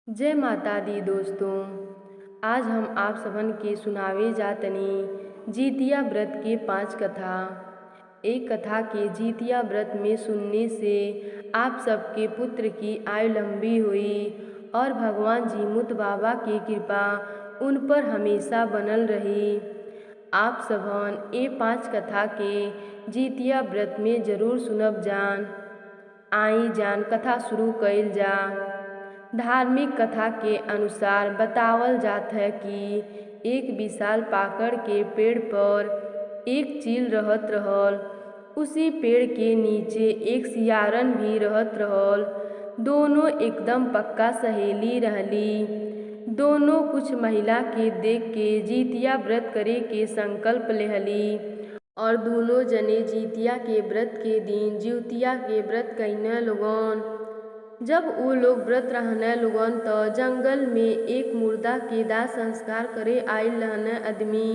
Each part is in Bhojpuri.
जय माता दी दोस्तों। आज हम आप सबन के सुनावे जातनी जीतिया व्रत के 5 कथा। एक कथा के जीतिया व्रत में सुनने से आप सबके पुत्र की आयु लंबी हुई और भगवान जीमुत बाबा की कृपा उन पर हमेशा बनल रही। आप सबन ये 5 कथा के जीतिया व्रत में जरूर सुनब जान। आई जान कथा शुरू कइल जा। धार्मिक कथा के अनुसार बतावल जात है कि एक विशाल पाकड़ के पेड़ पर एक चील रहत रहल। उसी पेड़ के नीचे एक सियारन भी रहत रहल। दोनों एकदम पक्का सहेली रहली। दोनों कुछ महिला के देख के जीतिया व्रत करे के संकल्प लेहली और दोनों जने जीतिया के व्रत के दिन जीवतिया के व्रत कइने लोगन। जब वो लोग व्रत रहने लोगन तो जंगल में एक मुर्दा के दाह संस्कार करे आइल रहने आदमी।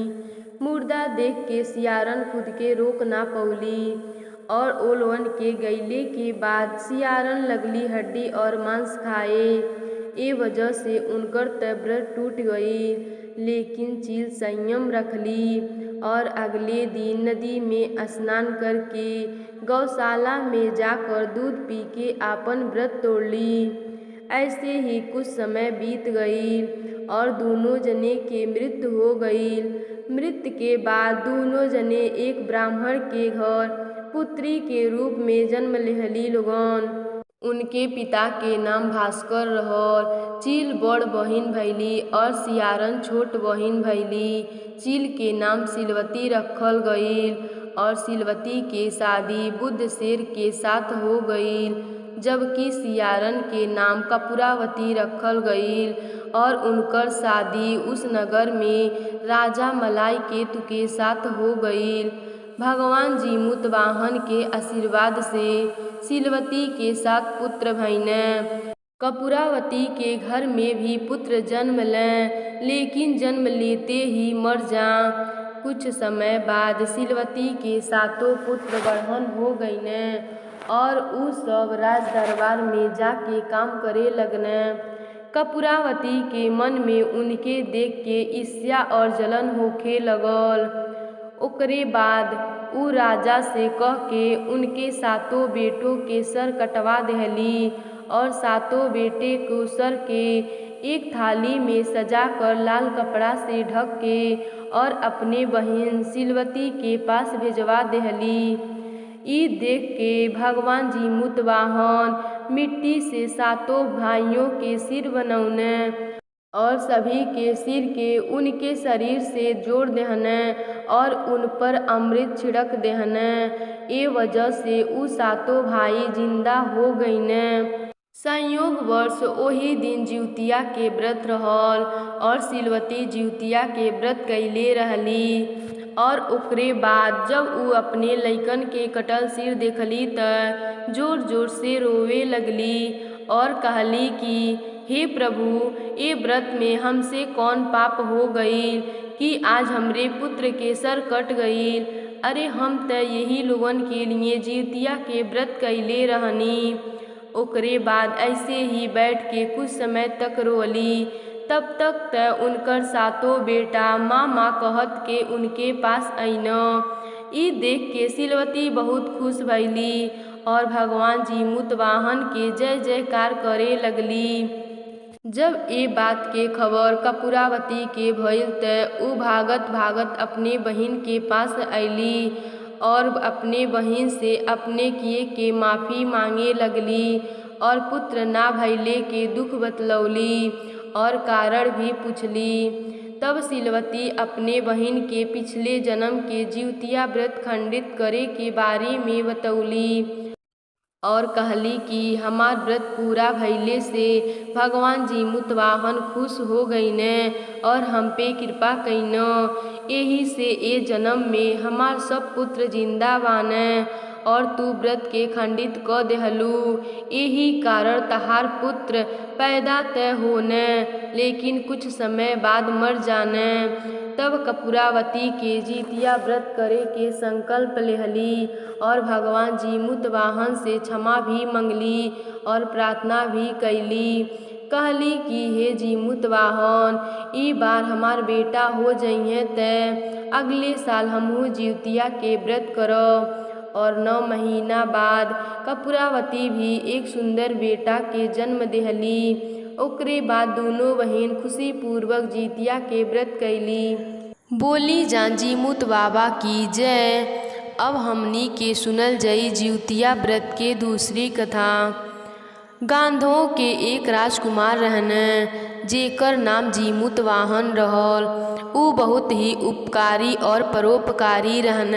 मुर्दा देख के सियारन खुद के रोक ना पौली और ओ लोगन के गईले के बाद सियारन लगली हड्डी और मांस खाए। ए वजह से उनकर व्रत टूट गई, लेकिन चील संयम रखली और अगले दिन नदी में स्नान करके गौशाला में जाकर दूध पी के आपन व्रत तोड़ली। ऐसे ही कुछ समय बीत गई और दोनों जने के मृत्यु हो गई। मृत्यु के बाद दोनों जने एक ब्राह्मण के घर पुत्री के रूप में जन्म लेहली लोगन। उनके पिता के नाम भास्कर रहल। चील बड़ बहिन भैली और सियारन छोट बहिन भैली। चील के नाम सिलवती रखल गईल और सिलवती के शादी बुद्ध शेर के साथ हो गईल, जबकि सियारन के नाम कपूरावती रखल गईल और उनकर शादी उस नगर में राजा मलाई केतु के साथ हो गईल। भगवान जीमुत वाहन के आशीर्वाद से सिलवती के साथ पुत्र भइने। कपूरावती के घर में भी पुत्र जन्म लें, लेकिन जन्म लेते ही मर जा। कुछ समय बाद सिलवती के सातों पुत्र बड़हन हो गईने और उ सब राज दरबार में जाके काम करे लगने। कपूरावती के मन में उनके देख के ईर्ष्या और जलन होखे लगल। ओकरे बाद उ राजा से कह के उनके सातों बेटों के सर कटवा देहली और सातों बेटे को सर के एक थाली में सजा कर लाल कपड़ा से ढक के और अपने बहन सिलवती के पास भेजवा देहली। ई देख के भगवान जीमुत वाहन मिट्टी से सातों भाइयों के सिर बनौने और सभी के सिर के उनके शरीर से जोड़ देहने और उन पर अमृत छिड़क देहने। ए वजह से उ सातों भाई जिंदा हो गईने। संयोग वर्ष ओही दिन जीवतिया के व्रत रहल और सिलवती जीवतिया के व्रत कइले रहली। और ओकरे बाद जब उ अपने लइकन के कटल सिर देखली त जोर जोर से रोवे लगली और कहली कि हे प्रभु, ए व्रत में हमसे कौन पाप हो गईल कि आज हमरे पुत्र के सर कट गईल। अरे हम त यही लोगन के लिए जीवतिया के व्रत कइले रहनी। ओकरे बाद ऐसे ही बैठ के कुछ समय तक रोली। तब तक त उनकर सातों बेटा माँ माँ कहत के उनके पास अइन। ई देख के सिलवती बहुत खुश भइली और भगवान जीमुत वाहन के जय जयकार करे लगली। जब ए बात के खबर कपूरावती के भइल त उ भागत भागत अपने बहिन के पास अइली और अपने बहिन से अपने किए के माफ़ी मांगे लगली और पुत्र ना भइले के दुख बतलौली और कारण भी पूछली। तब सिलवती अपने बहिन के पिछले जन्म के जीवतिया व्रत खंडित करे के बारे में बतौली और कहली कि हमार व्रत पूरा भइले से भगवान जीमुत वाहन खुश हो गईने और हम पे कृपा कईन। यही से ए जन्म में हमार सब पुत्र जिंदा बाने और तू व्रत के खंडित क देहलू। यही कारण तहार पुत्र पैदा तय होने, लेकिन कुछ समय बाद मर जाने। तब कपूरावती के जीतिया व्रत करे के संकल्प लेहली और भगवान जीमुत वाहन से क्षमा भी मंगली और प्रार्थना भी कैली। कहली कि हे जीमूतवाहन, ई बार हमार बेटा हो जइहे त अगले साल हमहू जिउतिया के व्रत करब। और 9 महीना बाद कपूरावती भी एक सुंदर बेटा के जन्म देहली। ओकरे बाद दोनों बहन खुशी पूर्वक जिउतिया के व्रत कैली। बोली जा जीमूत बाबा की जय। अब हमनी के सुनल जाई जिउतिया व्रत के दूसरी कथा। गांधों के एक राजकुमार रहन जेकर नाम जीमूतवाहन रहल। ऊ बहुत ही उपकारी और परोपकारी रहन।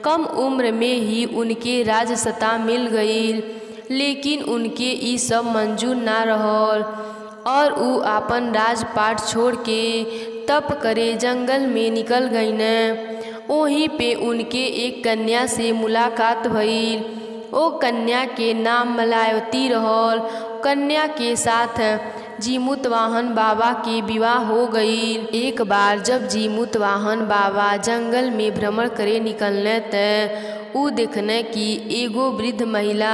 कम उम्र में ही उनके राजसत्ता मिल गईल, लेकिन उनके ई सब मंजूर ना रहल और ऊ आपन राजपाट छोड़ के तप करे जंगल में निकल गईन। वहीं पे उनके एक कन्या से मुलाकात भइल। ओ कन्या के नाम मलावती रहल। कन्या के साथ जीमूतवाहन बाबा के विवाह हो गईल। एक बार जब जीमूतवाहन बाबा जंगल में भ्रमण करे निकलने त ऊ देखने कि एगो वृद्ध महिला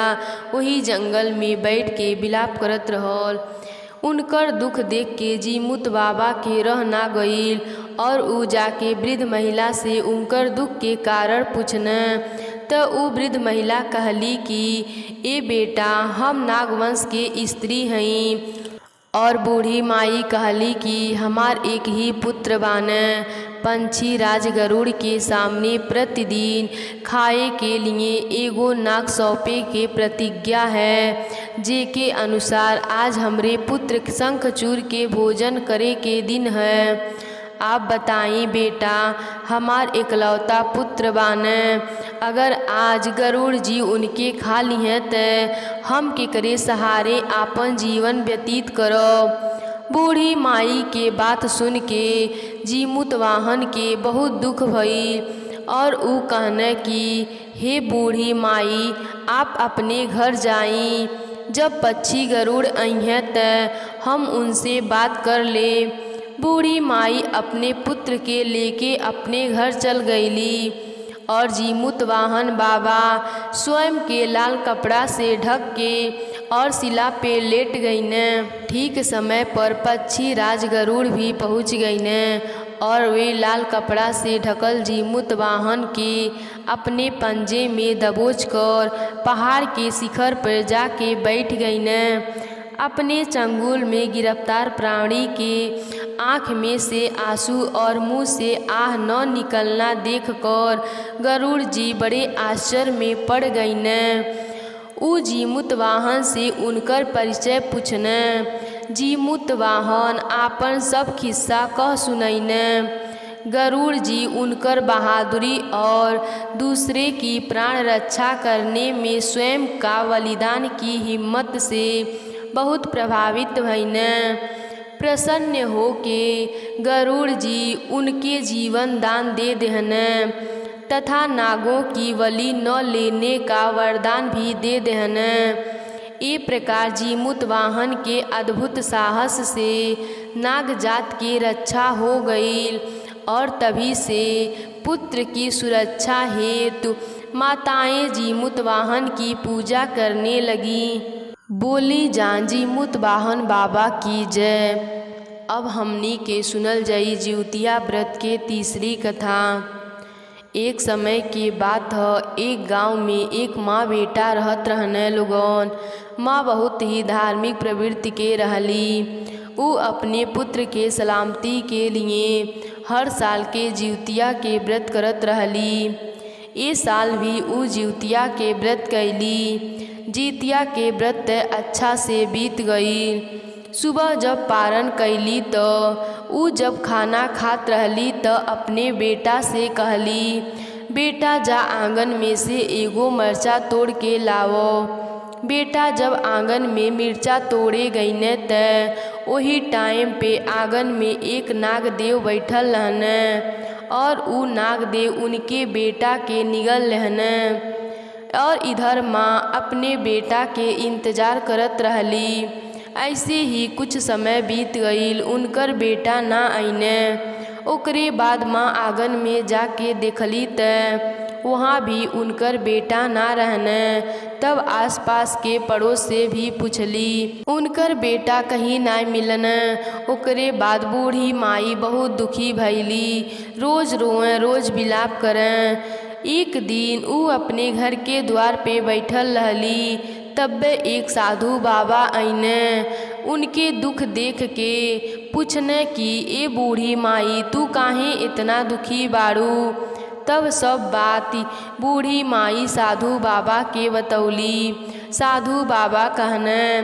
वही जंगल में बैठ के विलाप करत रहल। उनकर दुख देख के जीमूत बाबा के रह ना गईल और ऊ जाके वृद्ध महिला से उनकर दुख के कारण पूछने त ऊ वृद्ध महिला कहली कि ए बेटा, हम नागवंश के स्त्री हई। और बूढ़ी माई कहली कि हमार एक ही पुत्र बाने। पंछी राज गरुड़ के सामने प्रतिदिन खाए के लिए एगो नाग सौंपे के प्रतिज्ञा है, जेके अनुसार आज हमरे पुत्र शंखचूड़ के भोजन करे के दिन है। आप बताई बेटा, हमार एकलौता पुत्र बाने, अगर आज गरुड़ जी उनके खा लिए त हम केकरे सहारे आपन जीवन व्यतीत करब। बूढ़ी माई के बात सुन के जीमूतवाहन के बहुत दुख भइल और ऊ कहने कि हे बूढ़ी माई, आप अपने घर जाई। जब पक्षी गरुड़ अइहें त हम उनसे बात कर ले। बूढ़ी माई अपने पुत्र के लेके अपने घर चल गईली और जीमूतवाहन बाबा स्वयं के लाल कपड़ा से ढक के और शिला पे लेट गईने। ठीक समय पर पक्षी राज गरुड़ भी पहुँच गईने और वे लाल कपड़ा से ढकल जीमूतवाहन के अपने पंजे में दबोच कर पहाड़ के शिखर पर जाके बैठ गईने। अपने चंगुल में गिरफ्तार प्राणी के आँख में से आंसू और मुंह से आह न निकलना देखकर गरुड़ जी बड़े आश्चर्य में पड़ गईन। ऊ जीमूतवाहन से उनकर परिचय पूछने। जीमूतवाहन आपन सब खिस्सा कह सुनैन। गरुड़ जी उनकर बहादुरी और दूसरे की प्राण रक्षा करने में स्वयं का बलिदान की हिम्मत से बहुत प्रभावित भईन। प्रसन्न हो के गरुड़ जी उनके जीवन दान दे देहन तथा नागों की बलि न लेने का वरदान भी दे देहन। ये प्रकार जीमूतवाहन के अद्भुत साहस से नाग जात की रक्षा हो गई और तभी से पुत्र की सुरक्षा हेतु माताएं जीमूतवाहन की पूजा करने लगी। बोली जान जीमूतवाहन बाबा की जय। अब हमनी के सुनल जाई जिउतिया व्रत के तीसरी कथा। एक समय की बात ह, एक गांव में एक माँ बेटा रहत रहने लोगन। माँ बहुत ही धार्मिक प्रवृत्ति के रहली। ऊ अपने पुत्र के सलामती के लिए हर साल के जिउतिया के व्रत करत रहली। ये साल भी ऊ जिउतिया के व्रत कैली। जिउतिया के व्रत अच्छा से बीत गई। सुबह जब पारण कैली तो ऊ जब खाना खात रहली तो अपने बेटा से कहली, बेटा जा आंगन में से एगो मिर्चा तोड़ के लावो। बेटा जब आंगन में मिर्चा तोड़े गईने त वही टाइम पे आंगन में एक नागदेव बैठल रहन और ऊ नागदेव उनके बेटा के निगल रहन और इधर माँ अपने बेटा के इंतजार करत रहली। ऐसे ही कुछ समय बीत गईल, उनकर बेटा ना आईने। ओकरे बाद माँ आंगन में जाके देखली त वहाँ भी उनकर बेटा ना रहने। तब आसपास के पड़ोस से भी पूछली, उनकर बेटा कहीं ना मिलन। ओकरे बाद बूढ़ी माई बहुत दुखी भैली, रोज रोए रोज विलाप करें। एक दिन ऊ अपने घर के द्वार पे बैठल रहली, तब्बे एक साधु बाबा आईने। उनके दुख देख के पूछने कि ए बूढ़ी माई तू काहे इतना दुखी बाड़ू। तब सब बात बूढ़ी माई साधु बाबा के बतौली। साधु बाबा कहने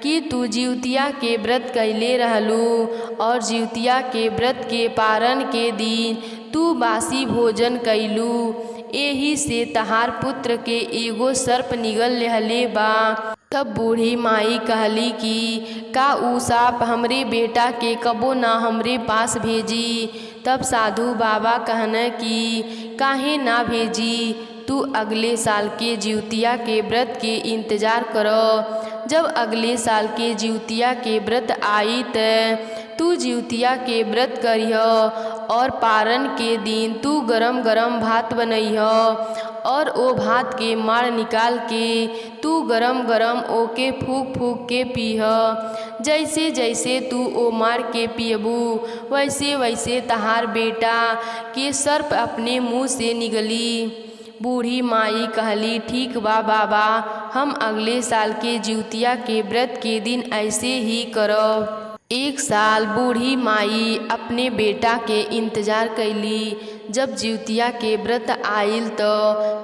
कि तू जिउतिया के व्रत कैले रहलू और जिउतिया के व्रत के पारण के दिन तू बासी भोजन कैलू, एही से तहार पुत्र के एगो सर्प निगल रहले बा। तब बूढ़ी माई कहली कि का ऊ साप हमरे बेटा के कबो ना हमरे पास भेजी। तब साधु बाबा कहने कि काहे ना भेजी, तू अगले साल के जिउतिया के व्रत के इंतजार करो। जब अगले साल के जिउतिया के व्रत आई त तू जिउतिया के व्रत करिह और पारण के दिन तू गरम गरम भात बनइह और ओ भात के माड़ निकाल के तू गरम गरम ओके फूक फूक के पीह। जैसे जैसे तू ओ मार के पियबू वैसे वैसे तहार बेटा के सर्प अपने मुँह से निगली। बूढ़ी माई कहली, ठीक बा बाबा, हम अगले साल के जिउतिया के व्रत के दिन ऐसे ही करब। एक साल बूढ़ी माई अपने बेटा के इंतजार कैली। जब जिउतिया के व्रत आइल तो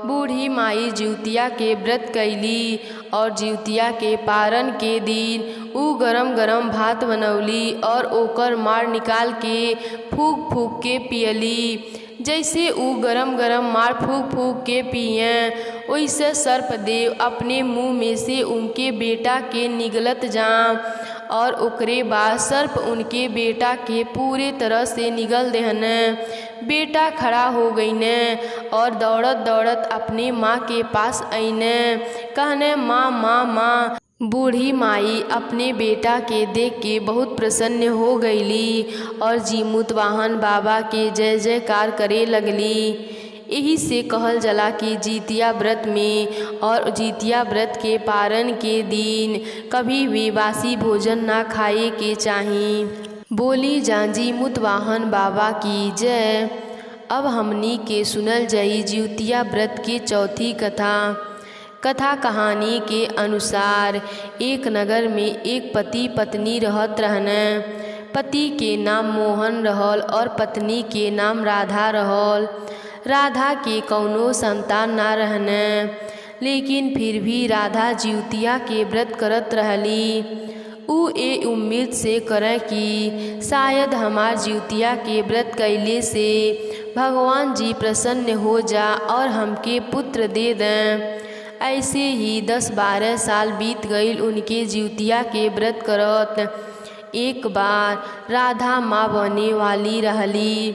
बूढ़ी माई जिउतिया के व्रत कैली और जिउतिया के पारण के दिन ऊ गरम गरम भात बनौली और ओकर मार निकाल के फूक फूक के पियली। जैसे ऊ गरम गरम मार फूक फूक के पिए वैसे सर्पदेव अपने मुंह में से उनके बेटा के निगलत जाम और ओकरे बाद सर्प उनके बेटा के पूरे तरह से निगल देहने। बेटा खड़ा हो गईने और दौड़त दौड़त अपने माँ के पास आईने, कहने माँ माँ माँ। बूढ़ी माई अपने बेटा के देख के बहुत प्रसन्न हो गईली और जीमूत वाहन बाबा के जय जयकार करे लगली। यही से कहल जला कि जितिया व्रत में और जितिया व्रत के पारण के दिन कभी भी बासी भोजन ना खाए के चाही। बोली जांजी मुतवाहन बाबा की जय। अब हमनी के सुनल जाई जिउतिया व्रत की चौथी कथा। कथा कहानी के अनुसार एक नगर में एक पति पत्नी रहत रहने। पति के नाम मोहन रहल और पत्नी के नाम राधा रहल। राधा के कौनो संतान ना रहने, लेकिन फिर भी राधा जिउतिया के व्रत करत रहली। ऊ ए उम्मीद से करे कि शायद हमार जिउतिया के व्रत कैले से भगवान जी प्रसन्न हो जा और हमके पुत्र दे दें। ऐसे ही 10-12 साल बीत गईल उनके जिउतिया के व्रत करत। एक बार राधा माँ बने वाली रहली।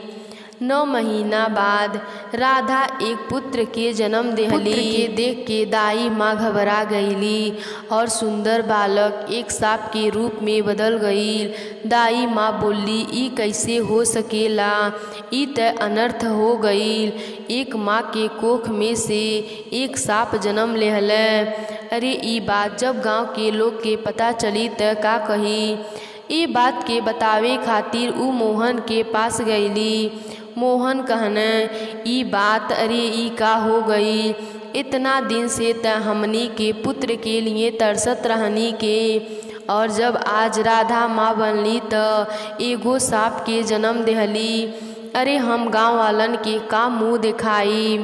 9 महीना बाद राधा एक पुत्र के जन्म देहली। पुत्र के देख के दाई माँ घबरा गईली और सुंदर बालक एक सांप के रूप में बदल गईल। दाई माँ बोली, ई कैसे हो सकेला, ई त अनर्थ हो गईल। एक माँ के कोख में से एक सांप जन्म लेहले। अरे ई बात जब गांव के लोग के पता चली त का कही। ई बात के बतावे खातिर ऊ मोहन के पास गईली। मोहन कहने, ई बात अरे ई का हो गई। इतना दिन से त हमनी के पुत्र के लिए तरसत रहनी के, और जब आज राधा माँ बनली त एगो सांप के जन्म देहली। अरे हम गांव वालन के का मुँह दिखाई।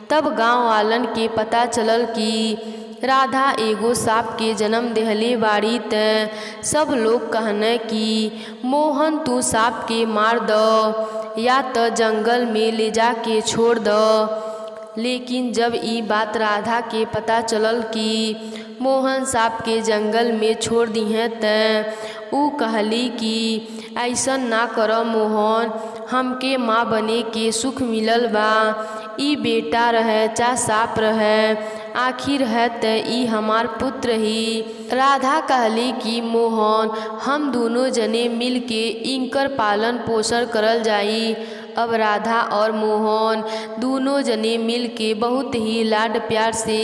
तब गांव वालन के पता चलल कि राधा एगो सांप के जन्म देहले बाड़ी त सब लोग कहने कि मोहन तू सांप के मार दो या त जंगल में ले जा के छोड़ दो। लेकिन जब ई बात राधा के पता चलल कि मोहन सांप के जंगल में छोड़ दिहे त ऊ कहली कि ऐसन ना करो मोहन, हमके माँ बने के सुख मिलल बा। ई बेटा रहे चा सांप रहे, आखिर है त ई हमार पुत्र ही। राधा कहली कि मोहन हम दोनों जने मिल के इनकर पालन पोषण करल जाई। अब राधा और मोहन दोनों जने मिल के बहुत ही लाड प्यार से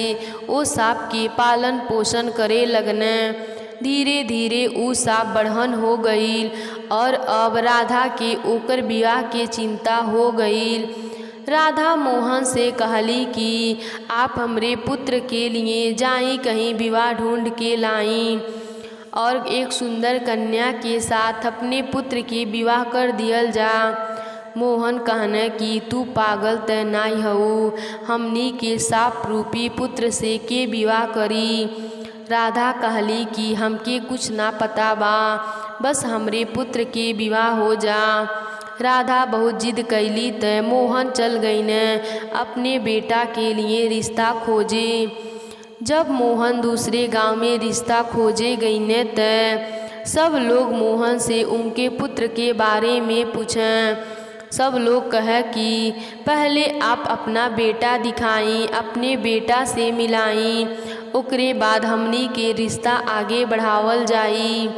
ओ सांप के पालन पोषण करे लगने। धीरे धीरे ऊ सांप बढ़न हो गईल और अब राधा के ओकर विवाह के चिंता हो गईल। राधा मोहन से कहली कि आप हमरे पुत्र के लिए जाई कहीं विवाह ढूंढ के लाई और एक सुंदर कन्या के साथ अपने पुत्र के विवाह कर दियल जा। मोहन कहने कि तू पागल तय नाई हऊ, हमनी के सांप रूपी पुत्र से के विवाह करी। राधा कहली कि हमके कुछ ना पता बा, बस हमरे पुत्र के विवाह हो जा। राधा बहुत जिद कैली तय मोहन चल गईने अपने बेटा के लिए रिश्ता खोजे। जब मोहन दूसरे गांव में रिश्ता खोजे गईने तय सब लोग मोहन से उनके पुत्र के बारे में पूछें। सब लोग कहे कि पहले आप अपना बेटा दिखाई, अपने बेटा से मिलाई, ओकरे बाद हमनी के रिश्ता आगे बढ़ावल जाई।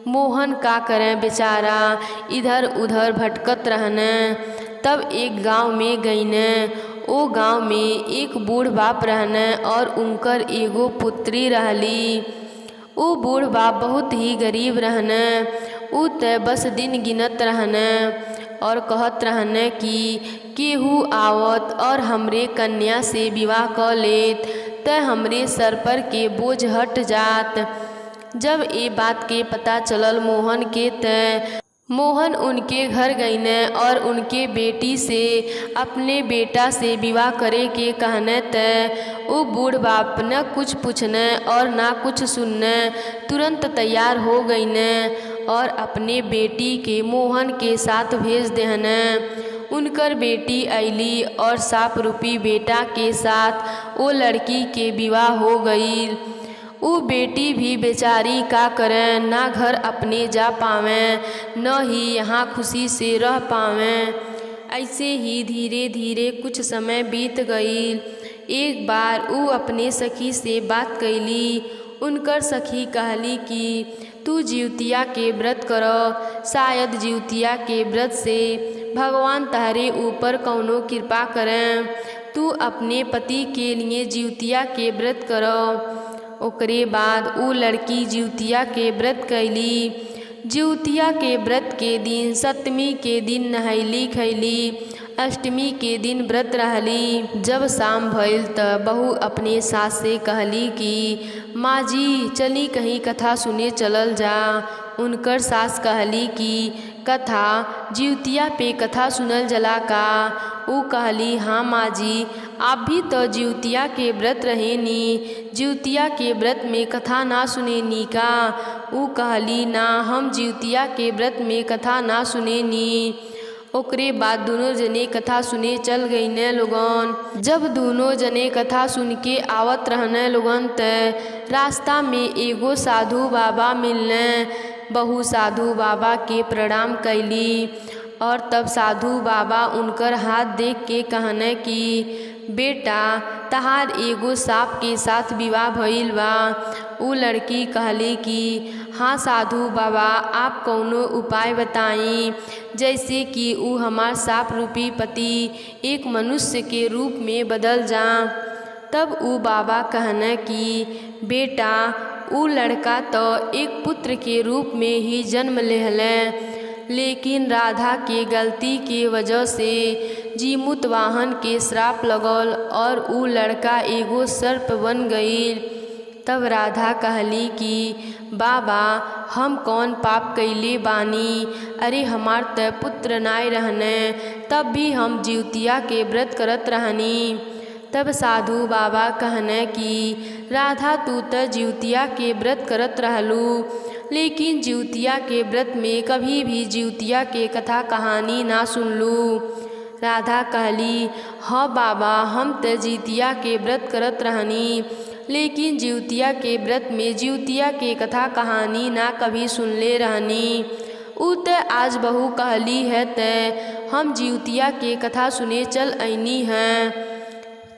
मोहन का करें बेचारा, इधर उधर भटकत रहने। तब एक गांव में गईने। ओ गांव में एक बूढ़ बाप रहने और उनकर एगो पुत्री रहली। वो बूढ़ बाप बहुत ही गरीब रहने। ऊ तय बस दिन गिनत रहने और कहत रहने कि केहू आवत और हमरे कन्या से विवाह क लेत तय हमरे सर पर के बोझ हट जात। जब ये बात के पता चलल मोहन के तय मोहन उनके घर गईने और उनके बेटी से अपने बेटा से विवाह करे के कहने तय वो बूढ़ बाप न कुछ पूछने और ना कुछ सुनने तुरंत तैयार हो गईने और अपने बेटी के मोहन के साथ भेज देहने। उनकर बेटी अली और सांप रूपी बेटा के साथ वो लड़की के विवाह हो गई। वो बेटी भी बेचारी का करें, ना घर अपने जा पावें न ही यहाँ खुशी से रह पावें। ऐसे ही धीरे धीरे कुछ समय बीत गई। एक बार वो अपने सखी से बात कैली। उनकर सखी कहली कि तू जिउतिया के व्रत करो, शायद जिउतिया के व्रत से भगवान तारे ऊपर कौनो कृपा करें। तू अपने पति के लिए जिउतिया के व्रत करो। ओकरे बाद ऊ लड़की जिउतिया के व्रत कैली। जिउतिया के व्रत के दिन सप्तमी के दिन नहैली खैली, अष्टमी के दिन व्रत रहली। जब शाम भइल त बहू अपने सास से कहली कि माँ जी चली कहीं कथा सुने चलल जा। उनकर सास कहली कि कथा जिउतिया पे कथा सुनल जला का। ऊ कहली हाँ माँ जी, आप भी तो जिउतिया के व्रत रहेनी, जिउतिया के व्रत में कथा ना सुनेनी का। ऊ कहली ना, हम जिउतिया के व्रत में कथा ना सुनेनी। ओकरे बाद दोनों जने कथा सुने चल गईने लोगन। जब दोनों जने कथा सुन के आवत रहने लोगन त रास्ता में एगो साधु बाबा मिलने। बहू साधु बाबा के प्रणाम कैली और तब साधु बाबा उनकर हाथ देख के कहने कि बेटा तहार एगो सांप के साथ विवाह भइल बा। ऊ लड़की कहली कि हाँ साधु बाबा, आप कौनो उपाय बताई जैसे कि ऊ हमार सांप रूपी पति एक मनुष्य के रूप में बदल जा। तब ऊ बाबा कहने कि बेटा ऊ लड़का तो एक पुत्र के रूप में ही जन्म लेहले, लेकिन राधा के गलती के वजह से जीमूत वाहन के श्राप लगल और ऊ लड़का एगो सर्प बन गई। तब राधा कहली कि बाबा हम कौन पाप कैले बानी, अरे हमार त पुत्र नाय रहने, तब भी हम जिउतिया के व्रत करत रहनी। तब साधु बाबा कहने कि राधा तू त जिउतिया के व्रत करत रहलू, लेकिन जिउतिया के व्रत में कभी भी जिउतिया के कथा कहानी ना सुनलू। राधा कहली हाँ बाबा, हम त जिउतिया के व्रत करत रहनी, लेकिन जिउतिया के व्रत में जिउतिया के कथा कहानी ना कभी सुनले रहनी। ऊ त आज बहू कहली है त हम जिउतिया के कथा सुने चल आईनी हैं।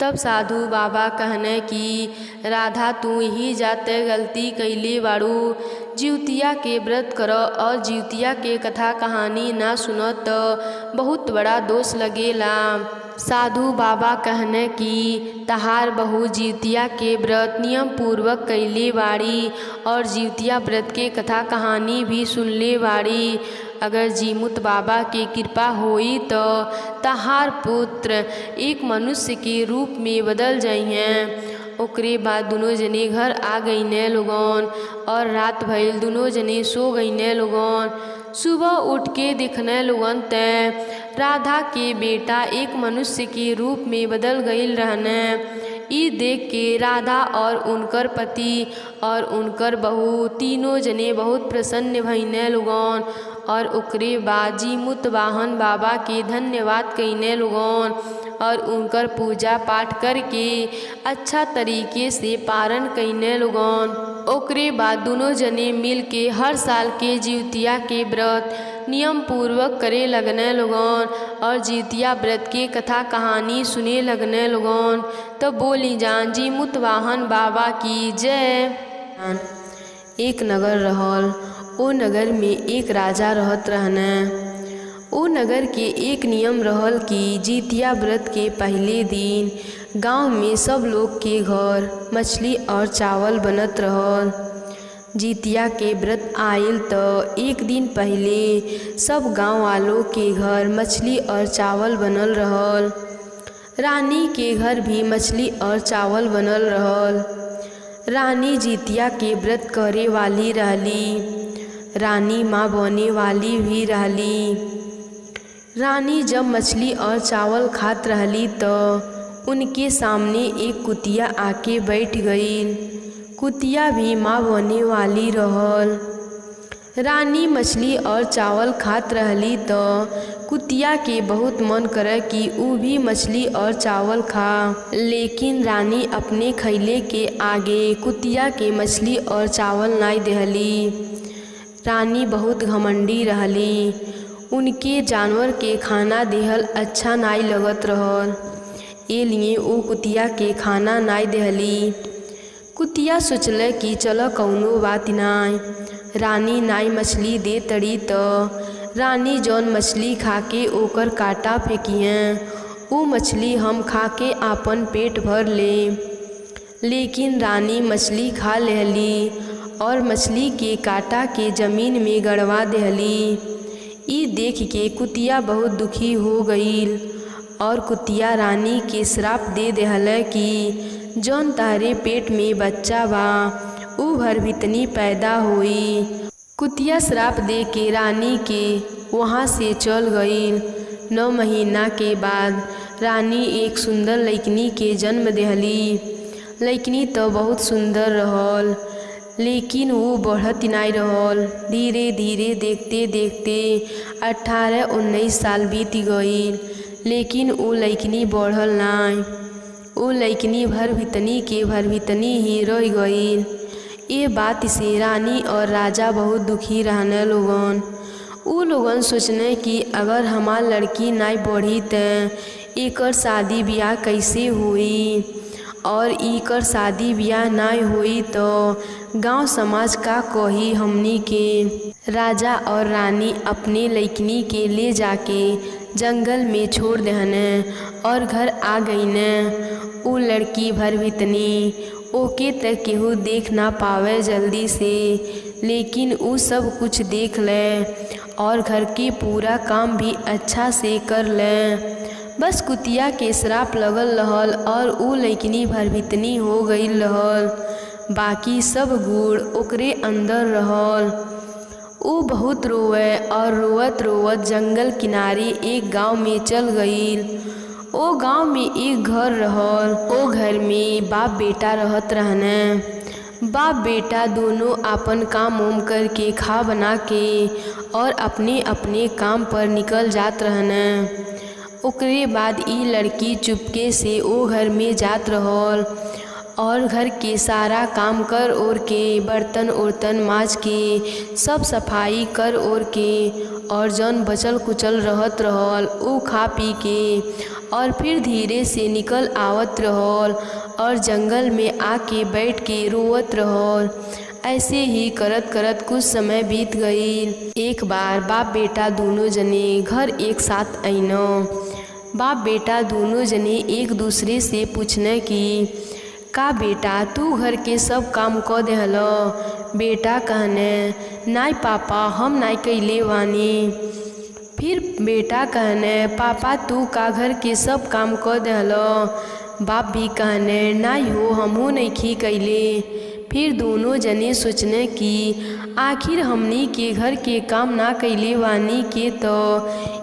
तब साधु बाबा कहने कि राधा तू ही जाते गलती कैले बाड़ू, जिउतिया के व्रत करो और जिउतिया के कथा कहानी ना सुनो तो बहुत बड़ा दोष लगेला। साधु बाबा कहने कि तहार बहू जिउतिया के व्रत नियम पूर्वक कैले बाड़ी और जिउतिया व्रत के कथा कहानी भी सुनले बाड़ी। अगर जीमुत बाबा के कृपा होई तो तहार पुत्र एक मनुष्य के रूप में बदल जाइए। ओकरे बाद दोनों जने घर आ गईने लोगन और रात भइल दोनों जने सो गईने लोगन। सुबह उठ के देखने लोगन ते राधा के बेटा एक मनुष्य के रूप में बदल गईल रहने। ई देख के राधा और उनकर पति और उनकर बहू तीनों जने बहुत प्रसन्न भइने लोगन और ओकरे बाद जीमुत वाहन बाबा के धन्यवाद कइने लोगन और उनकर पूजा पाठ करके अच्छा तरीके से पारण कइने लोगन। ओकरे बाद दोनों जने मिल के हर साल के जिउतिया के व्रत नियम पूर्वक करे लगने लोगन और जिउतिया व्रत के कथा कहानी सुने लगने लोगन। तो बोली जान जीमुत वाहन बाबा की जय। एक नगर रहल, ओ नगर में एक राजा रहत रहने। ओ नगर के एक नियम रहल कि जिउतिया व्रत के पहले दिन गांव में सब लोग के घर मछली और चावल बनत रहल। जिउतिया के व्रत आयल तो एक दिन पहले सब गांव वालों के घर मछली और चावल बनल रहल। रानी के घर भी मछली और चावल बनल रहल। रानी जिउतिया के व्रत करे वाली रहली। रानी माँ बने वाली भी रहली। रानी जब मछली और चावल खात रहली तो उनके सामने एक कुतिया आके बैठ गई। कुतिया भी माँ बने वाली रहल। रानी मछली और चावल खात रहली तो कुतिया के बहुत मन करे कि ऊ भी मछली और चावल खा, लेकिन रानी अपने खैले के आगे कुतिया के मछली और चावल नाई देहली। रानी बहुत घमंडी रहली। उनके जानवर के खाना देहल अच्छा नाई लगत रहल, ए लिए वो कुतिया के खाना नाई देहली। कुतिया सोचले कि चलो कौनो बात नाई, रानी नाई मछली दे तड़ी तो रानी जौन मछली खाके ओकर काटा फेंकिए वो मछली हम खाके आपन पेट भर ले। लेकिन रानी मछली खा लेहली और मछली के काटा के जमीन में गड़वा देहली। ई देख के कुतिया बहुत दुखी हो गईल और कुतिया रानी के श्राप दे देहले कि जौन तारे पेट में बच्चा बा ऊ भरभितनी पैदा होई। कुतिया श्राप दे के रानी के वहाँ से चल गईल। 9 महीना के बाद रानी एक सुंदर लइकनी के जन्म देहली। लइकनी तो बहुत सुंदर रहल, लेकिन वो बढ़त नाई रहल। धीरे धीरे देखते देखते 18-19 साल बीत गईल, लेकिन वो लइकनी बढ़ल नाई। वो लइकनी भरभितनी के भरभितनी ही रह गईल। ये बात से रानी और राजा बहुत दुखी रहने लोगन। वो लोगन सोचने कि अगर हमार लड़की नाई बढ़ी त एकर शादी ब्याह कैसे हुई, और एकर शादी ब्याह नाई हुई तो गांव समाज का कही हमनी के। राजा और रानी अपने लइकनी के ले जाके जंगल में छोड़ दहने और घर आ गईने। वो लड़की भरभितनी ओके तक केहू देख ना पावे जल्दी से, लेकिन वो सब कुछ देख ले और घर के पूरा काम भी अच्छा से कर ले। बस कुतिया के श्राप लगल रहल और ऊ लइकनी भरभितनी हो गई रहल। बाकी सब गुण ओकरे अंदर रहल। ऊ बहुत रोवे और रोवत रोवत जंगल किनारे एक गांव में चल गईल। ओ गांव में एक घर रहल। ओ घर में बाप बेटा रहत रहने। बाप बेटा दोनों अपन काम उम करके खा बना के और अपने अपने काम पर निकल जात रहने। ओकरे बाद ई लड़की चुपके से ओ घर में जात रहल और घर के सारा काम कर ओर के, बर्तन उर्तन माज के, सब सफाई कर ओर के, और जौन बचल कुचल रहत रहल ऊ खा पी के और फिर धीरे से निकल आवत रहल और जंगल में आके बैठ के रोवत रहल। ऐसे ही करत करत कुछ समय बीत गईल। एक बार बाप बेटा दोनों जने घर एक साथ आइनो। बाप बेटा दोनों जने एक दूसरे से पूछने की का बेटा तू घर के सब काम क देहल। बेटा कहने नाई पापा हम नाई कैले वानी। फिर बेटा कहने पापा तू का घर के सब काम क देहल। बाप भी कहने नाई हो हमहू नइखी कैले। फिर दोनों जने सोचने कि आखिर हमनी के घर के काम ना कैले वानी के तो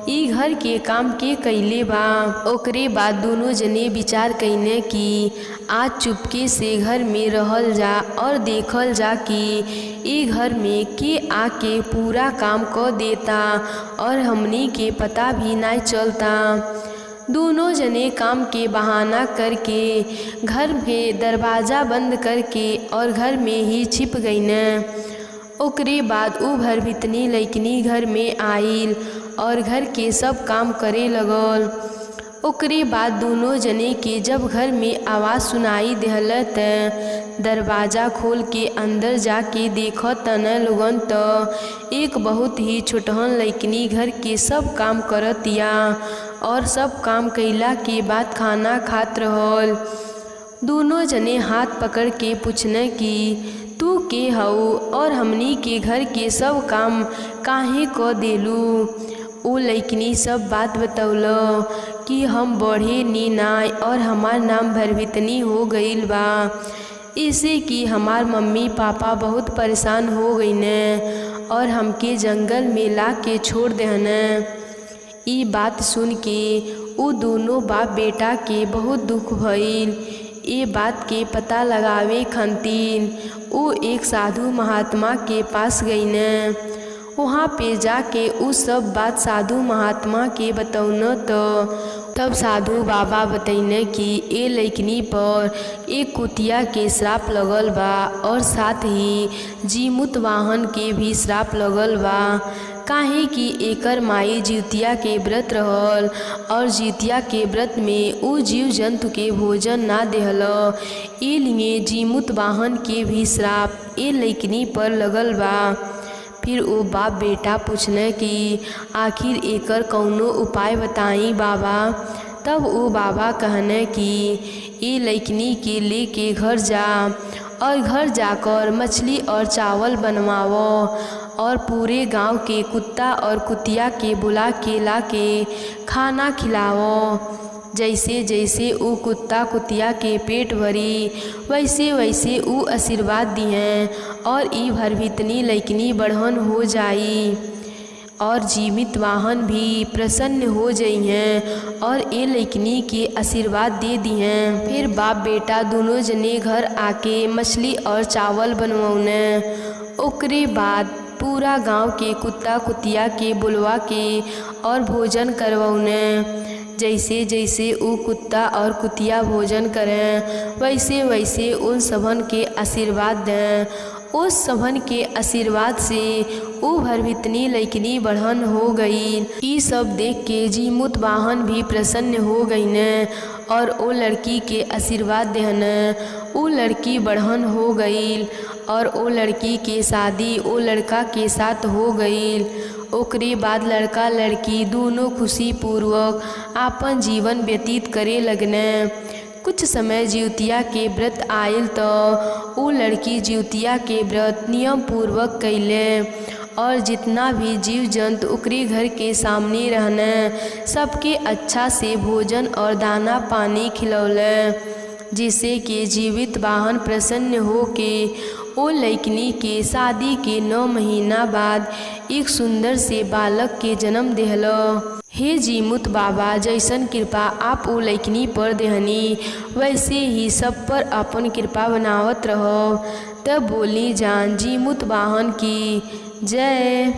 ई घर के काम के कैले बा। ओकरे बाद दोनों जने विचार कइने कि आज चुपके से घर में रहल जा और देखल जा कि ई घर में के आके पूरा काम क देता और हमनी के पता भी ना चलता। दोनों जने काम के बहाना करके घर के दरवाज़ा बंद करके और घर में ही छिप गईन। ओकरे बाद उ भरभितनी लइकनी घर में आइल और घर के सब काम करे लगल। ओकरे बाद दोनों जने के जब घर में आवाज़ सुनाई देहल त दरवाज़ा खोल के अंदर जाके देखत न लोगन त एक बहुत ही छोटहन लइकनी घर के सब काम करतिया और सब काम कइला के बाद खाना खात रहल। दोनों जने हाथ पकड़ के पूछने कि तू के हऊ और हमनी के घर के सब काम काहे क देलू। उ लइकनी सब बात बतौल कि हम बढ़े नी नाय और हमार नाम भरभितनी हो गईल बा। इससे कि हमार मम्मी पापा बहुत परेशान हो गईन और हमके जंगल में ला के छोड़ देहन। ई बात सुन के उ दोनों बाप बेटा के बहुत दुख भइल। ये बात के पता लगावे खातिर उ एक साधु महात्मा के पास गईन। वहाँ पे जाके उ सब बात साधु महात्मा के बतौन तो तब साधु बाबा बतैने कि ए लइकनी पर एक कुतिया के श्राप लगल बा और साथ ही जीमुत वाहन के भी श्राप लगल बा। काहे कि एकर माई जितिया के व्रत रहल और जितिया के व्रत में उ जीव जंतु के भोजन ना देहल। ए लिए जीमुत वाहन के भी श्राप ए लइकनी पर लगल बा। फिर वो बाप बेटा पूछने कि आखिर एकर कौनो उपाय बताई बाबा। तब वो बाबा कहने कि ये लइकनी के लेके घर जा और घर जाकर मछली और चावल बनवाओ और पूरे गांव के कुत्ता और कुतिया के बुला के ला के खाना खिलाओ। जैसे जैसे उ कुत्ता कुतिया के पेट भरी वैसे वैसे उ आशीर्वाद दिए और ई भरभितनी लइकनी बढ़न हो जाई और जीवित वाहन भी प्रसन्न हो जइहें और ए लइकनी के आशीर्वाद दे दिए। फिर बाप बेटा दोनों जने घर आके मछली और चावल बनवौने। ओकरे बाद पूरा गांव के कुत्ता कुतिया के बुलवा के और भोजन करवौने। जैसे जैसे उ कुत्ता और कुतिया भोजन करें वैसे वैसे उन सबन के आशीर्वाद दें। उस सबन के आशीर्वाद से उ भरभितनी लइकनी बढ़न हो गई। ई सब देख के जीमुत वाहन भी प्रसन्न हो गईन और ओ लड़की के आशीर्वाद देहन। उ लड़की बढ़न हो गई और ओ लड़की के शादी ओ लड़का के साथ हो गई। ओकरे बाद लड़का लड़की दोनों खुशी पूर्वक आपन जीवन व्यतीत करे लगने। कुछ समय जिउतिया के व्रत आयल तो उ लड़की जिउतिया के व्रत नियम पूर्वक कैले और जितना भी जीव जंतु ओकरे घर के सामने रहने सबके अच्छा से भोजन और दाना पानी खिलौले। जिससे कि जीवित वाहन प्रसन्न हो के ओ लइकनी के शादी के 9 महीना बाद एक सुंदर से बालक के जन्म देहलो। हे जीमुत बाबा जैसन कृपा आप ओ लइकनी पर देहनी वैसे ही सब पर अपन कृपा बनावत रहो। तब बोली जान जीमुत वाहन की जय।